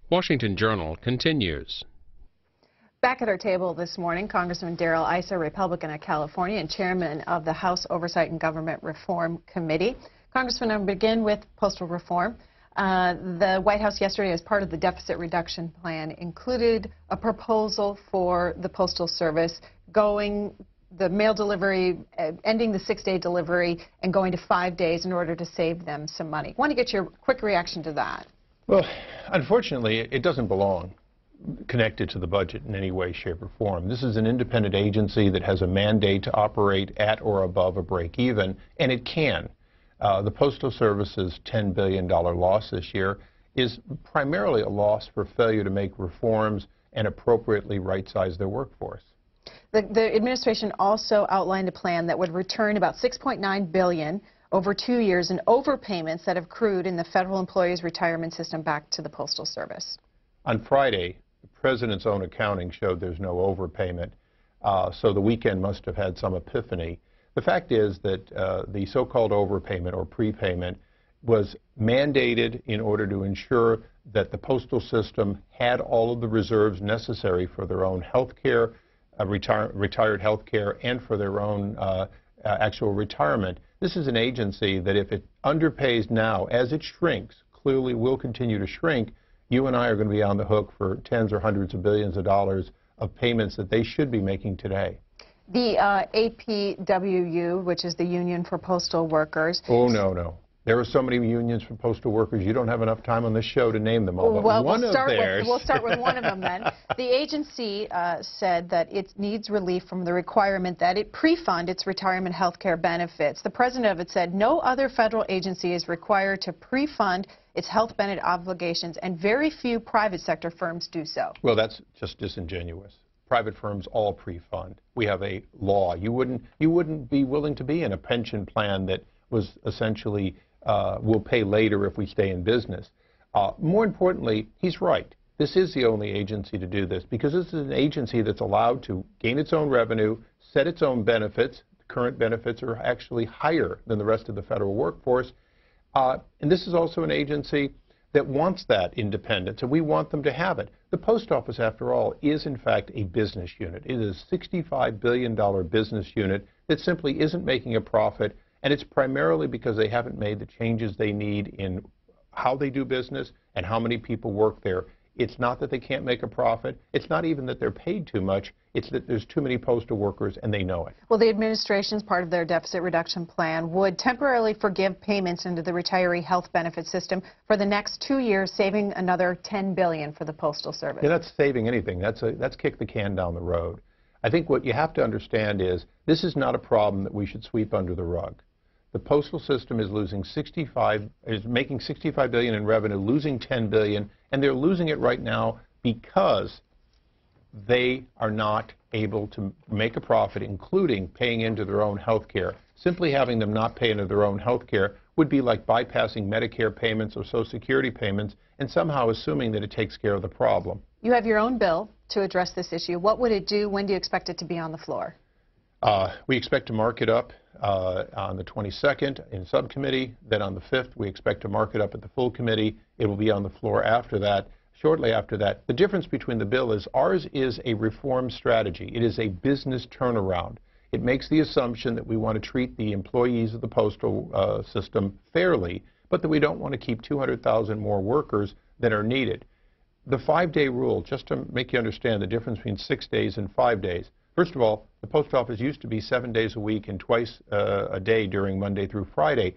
Washington Journal continues. Back at our table this morning, Congressman Darrell, Issa, Republican of California and chairman of the House Oversight and Government Reform Committee. Congressman, I'm going to begin with postal reform. The White House yesterday, as part of the deficit reduction plan, included a proposal for the Postal Service the mail delivery, ending the 6-day delivery and going to 5 days in order to save them some money. I want to get your quick reaction to that. Well, unfortunately, it doesn't belong connected to the budget in any way, shape, or form. This is an independent agency that has a mandate to operate at or above a break-even, and it can. The Postal Service's $10 billion loss this year is primarily a loss for failure to make reforms and appropriately right-size their workforce. The administration also outlined a plan that would return about $6.9 billion over 2 years in overpayments that have accrued in the federal employees' retirement system back to the Postal Service. On Friday, the President's own accounting showed there's no overpayment, so the weekend must have had some epiphany. The fact is that the so-called overpayment or prepayment was mandated in order to ensure that the postal system had all of the reserves necessary for their own health care, retired health care, and for their own actual retirement. This is an agency that if it underpays now, as it shrinks, clearly will continue to shrink. You and I are going to be on the hook for tens or hundreds of billions of dollars of payments that they should be making today. The APWU, which is the Union for Postal Workers. Oh, no. There are so many unions for postal workers, you don't have enough time on this show to name them all. But well, we'll start with one of them then. The agency said that it needs relief from the requirement that it pre-fund its retirement health care benefits. The president of it said no other federal agency is required to pre-fund its health benefit obligations, and very few private sector firms do so. Well, that's just disingenuous. Private firms all pre-fund. We have a law. You wouldn't be willing to be in a pension plan that was essentially will pay later if we stay in business. More importantly, he's right. This is the only agency to do this because this is an agency that's allowed to gain its own revenue, set its own benefits. The current benefits are actually higher than the rest of the federal workforce. And this is also an agency that wants that independence, and we want them to have it. The Post Office, after all, is in fact a business unit. It is a $65 billion business unit that simply isn't making a profit, and it's primarily because they haven't made the changes they need in how they do business and how many people work there. It's not that they can't make a profit. It's not even that they're paid too much. It's that there's too many postal workers, and they know it. Well, the administration's part of their deficit reduction plan would temporarily forgive payments into the retiree health benefit system for the next 2 years, saving another $10 billion for the Postal Service. Yeah, that's saving anything. That's kick the can down the road. I think what you have to understand is this is not a problem that we should sweep under the rug. The postal system is making $65 billion in revenue, losing $10 billion, and they're losing it right now because they are not able to make a profit, including paying into their own health care. Simply having them not pay into their own health care would be like bypassing Medicare payments or Social Security payments and somehow assuming that it takes care of the problem. You have your own bill to address this issue. What would it do? When do you expect it to be on the floor? We expect to mark it up on the 22nd in subcommittee. Then on the 5th, we expect to mark it up at the full committee. It will be on the floor after that, shortly after that. The difference between the bill is ours is a reform strategy. It is a business turnaround. It makes the assumption that we want to treat the employees of the postal system fairly, but that we don't want to keep 200,000 more workers than are needed. The 5-day rule, just to make you understand the difference between 6 days and 5 days. First of all, the post office used to be 7 days a week and twice a day during Monday through Friday.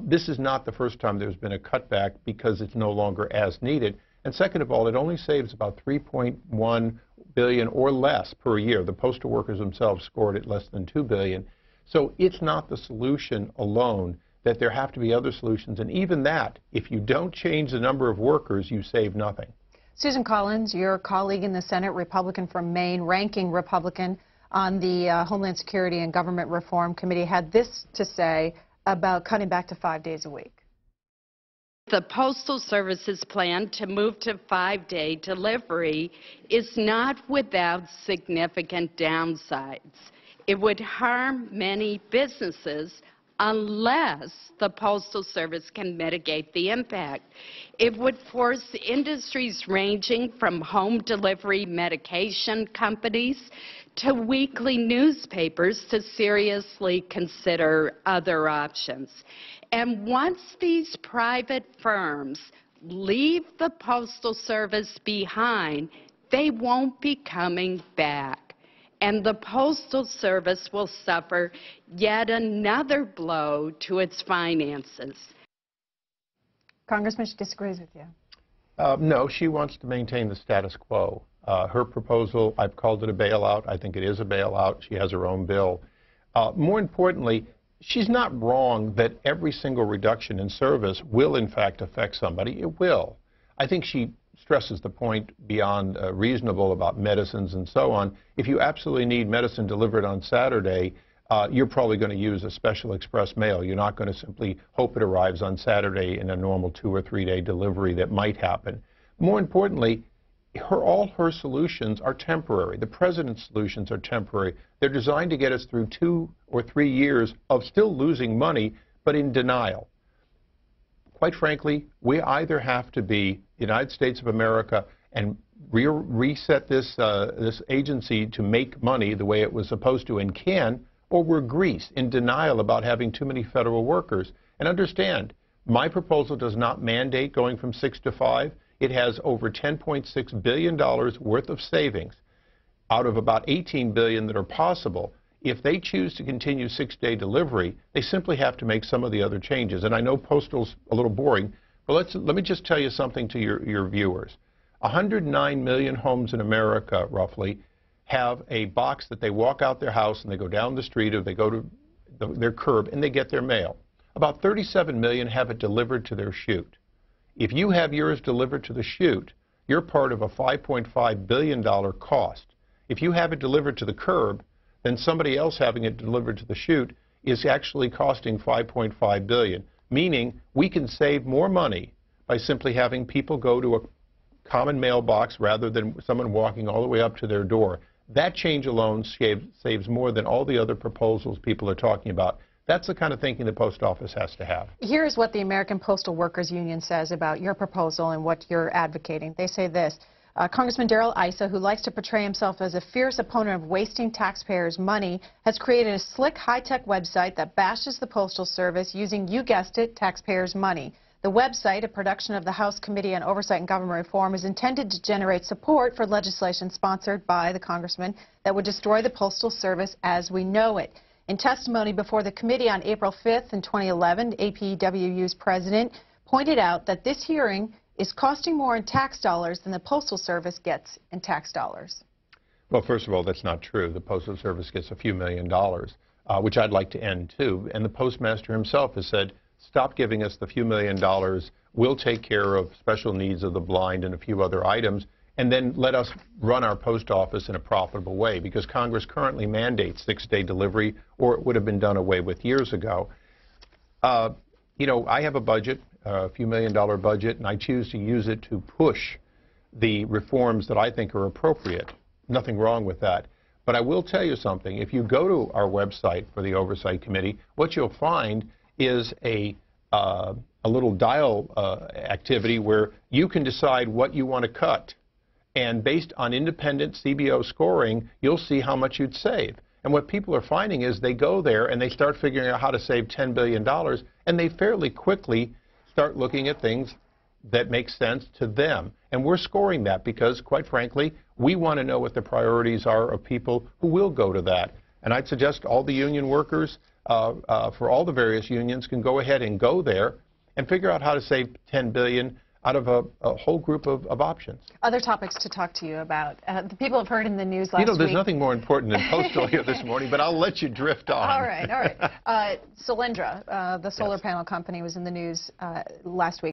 This is not the first time there's been a cutback because it's no longer as needed. And second of all, it only saves about $3.1 billion or less per year. The postal workers themselves scored at less than $2 billion. So it's not the solution alone, that there have to be other solutions. And even that, if you don't change the number of workers, you save nothing. Susan Collins, your colleague in the Senate, Republican from Maine, ranking Republican on the Homeland Security and Government Reform Committee, had this to say about cutting back to 5 days a week. The Postal Service's plan to move to 5-day delivery is not without significant downsides. It would harm many businesses, unless the Postal Service can mitigate the impact. It would force industries ranging from home delivery medication companies to weekly newspapers to seriously consider other options. And once these private firms leave the Postal Service behind, they won't be coming back. And the Postal Service will suffer yet another blow to its finances. Congressman, she disagrees with you. No, she wants to maintain the status quo. Her proposal, I've called it a bailout. I think it is a bailout. She has her own bill. More importantly, she's not wrong that every single reduction in service will, in fact, affect somebody. It will. I think she stresses the point beyond reasonable about medicines and so on. If you absolutely need medicine delivered on Saturday, you're probably going to use a special express mail. You're not going to simply hope it arrives on Saturday in a normal 2 or 3 day delivery that might happen. More importantly, all her solutions are temporary. The president's solutions are temporary. They're designed to get us through 2 or 3 years of still losing money, but in denial. Quite frankly, we either have to be the United States of America and reset this agency to make money the way it was supposed to and can, or we're Greece in denial about having too many federal workers. And understand, my proposal does not mandate going from 6 to 5. It has over $10.6 billion worth of savings out of about $18 billion that are possible. If they choose to continue 6-day delivery, they simply have to make some of the other changes. And I know postal's a little boring, but let me just tell you something to your viewers. 109 million homes in America, roughly, have a box that they walk out their house and they go down the street or they go to their curb and they get their mail. About 37 million have it delivered to their chute. If you have yours delivered to the chute, you're part of a $5.5 billion cost. If you have it delivered to the curb, then somebody else having it delivered to the chute is actually costing $5.5 billion, meaning we can save more money by simply having people go to a common mailbox rather than someone walking all the way up to their door. That change alone saves more than all the other proposals people are talking about. That's the kind of thinking the post office has to have. Here's what the American Postal Workers Union says about your proposal and what you're advocating. They say this: Congressman Darrell Issa, who likes to portray himself as a fierce opponent of wasting taxpayers' money, has created a slick, high-tech website that bashes the Postal Service using, you guessed it, taxpayers' money. The website, a production of the House Committee on Oversight and Government Reform, is intended to generate support for legislation sponsored by the congressman that would destroy the Postal Service as we know it. In testimony before the committee on April 5th in 2011, APWU's president pointed out that this hearing is costing more in tax dollars than the Postal Service gets in tax dollars. Well, first of all, that's not true. The Postal Service gets a few $1 million, which I'd like to end too. And the postmaster himself has said, stop giving us the few $1 million. We'll take care of special needs of the blind and a few other items, and then let us run our post office in a profitable way, because Congress currently mandates 6-day delivery, or it would have been done away with years ago. You know, I have a budget, a few $1 million budget, and I choose to use it to push the reforms that I think are appropriate. Nothing wrong with that. But I will tell you something. If you go to our website for the Oversight Committee, what you'll find is a little dial activity where you can decide what you want to cut. And based on independent CBO scoring, you'll see how much you'd save. And what people are finding is they go there and they start figuring out how to save $10 billion, and they fairly quickly start looking at things that make sense to them. And we're scoring that because, quite frankly, we want to know what the priorities are of people who will go to that. And I'd suggest all the union workers for all the various unions can go ahead and go there and figure out how to save $10 billion out of a whole group of options. Other topics to talk to you about. The people have heard in the news last week. You know, there's nothing more important than postal here this morning, but I'll let you drift on. All right, all right. Solyndra, the solar panel company, was in the news last week.